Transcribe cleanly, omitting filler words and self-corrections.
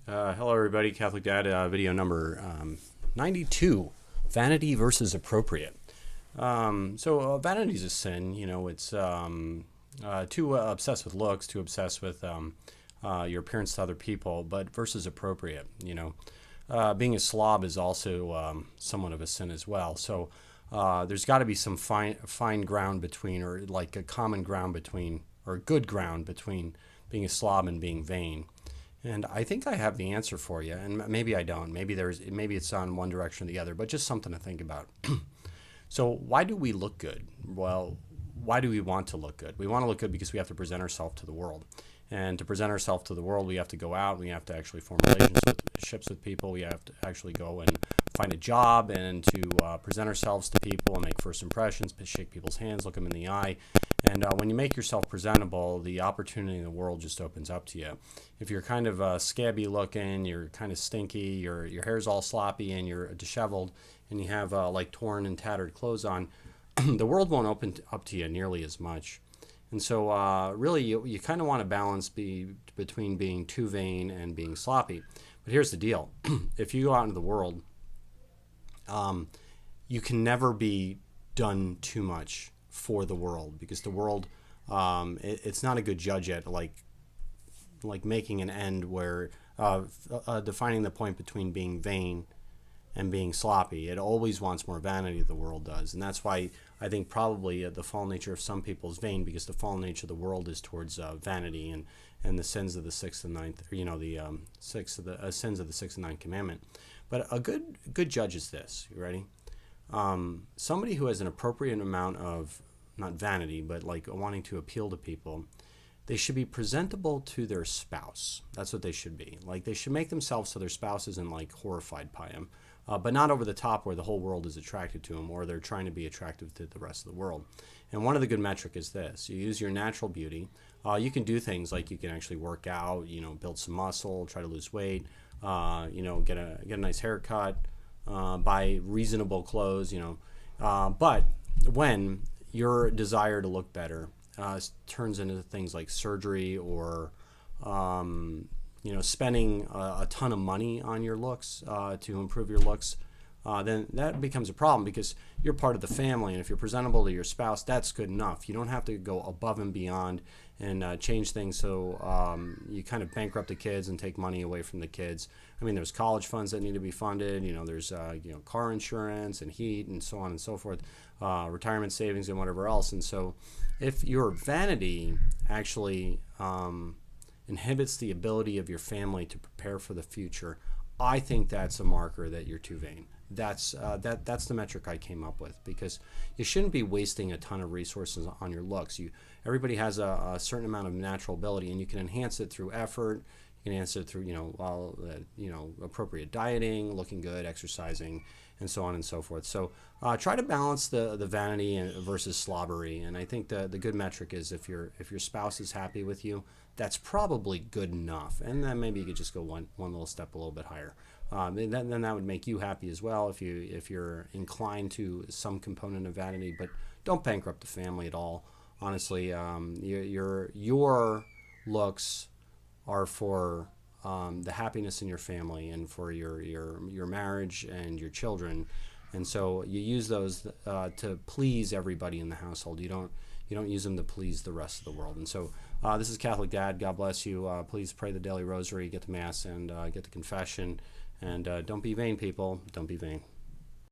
Hello, everybody. Catholic Dad, video number 92, Vanity versus Appropriate. Vanity is a sin. You know, it's too obsessed with looks, too obsessed with your appearance to other people, but versus appropriate. You know, being a slob is also somewhat of a sin as well. So there's got to be some fine ground between, or like a common ground between, or good ground between being a slob and being vain. And I think I have the answer for you, and maybe I don't. Maybe it's on one direction or the other, but just something to think about. So why do we look good? Well, why do we want to look good? We want to look good because we have to present ourselves to the world. And to present ourselves to the world, we have to go out, we have to actually form relationships with people, we have to actually go and find a job and to present ourselves to people and make first impressions, shake people's hands, look them in the eye. And when you make yourself presentable, the opportunity in the world just opens up to you. If you're kind of scabby looking, you're kind of stinky, your hair's all sloppy and you're disheveled, and you have like torn and tattered clothes on, the world won't open up to you nearly as much. And so really you kind of want to balance between being too vain and being sloppy. But here's the deal. If you go out into the world, you can never be done too much for the world, because the world, it's not a good judge at like making an end where defining the point between being vain and being sloppy. It always wants more vanity, the world does. And that's why I think probably the fallen nature of some people is vain, because the fallen nature of the world is towards vanity and the sins of the sixth and ninth, or, you know, the sins of the sixth and ninth commandment. But a good judge is this. You ready? Somebody who has an appropriate amount of, not vanity, but like wanting to appeal to people, they should be presentable to their spouse. That's what they should be. Like, they should make themselves so their spouse isn't like horrified by them, but not over the top where the whole world is attracted to them, or they're trying to be attractive to the rest of the world. And one of the good metric is this: you use your natural beauty. You can do things like you can actually work out, you know, build some muscle, try to lose weight, you know, get a nice haircut, buy reasonable clothes, you know. But when your desire to look better turns into things like surgery, or you know, spending a ton of money on your looks to improve your looks, then that becomes a problem, because you're part of the family, and if you're presentable to your spouse, that's good enough. You don't have to go above and beyond and change things so you kind of bankrupt the kids and take money away from the kids. I mean, there's college funds that need to be funded. You know, there's you know, car insurance and heat and so on and so forth, retirement savings and whatever else. And so if your vanity actually inhibits the ability of your family to prepare for the future, I think that's a marker that you're too vain. That's the metric I came up with, because you shouldn't be wasting a ton of resources on your looks. Everybody has a certain amount of natural ability, and you can enhance it through effort. You can enhance it through, you know, appropriate dieting, looking good, exercising, and so on and so forth. So try to balance the vanity versus slobbery. And I think the good metric is if your spouse is happy with you, that's probably good enough. And then maybe you could just go one little step a little bit higher. Then that would make you happy as well if you're inclined to some component of vanity. But don't bankrupt the family at all. Honestly, your looks are for the happiness in your family and for your marriage and your children, and so you use those to please everybody in the household. You don't use them to please the rest of the world. And so this is Catholic Dad. God bless you. Please pray the daily rosary, get to Mass, and get to confession. And don't be vain, people. Don't be vain.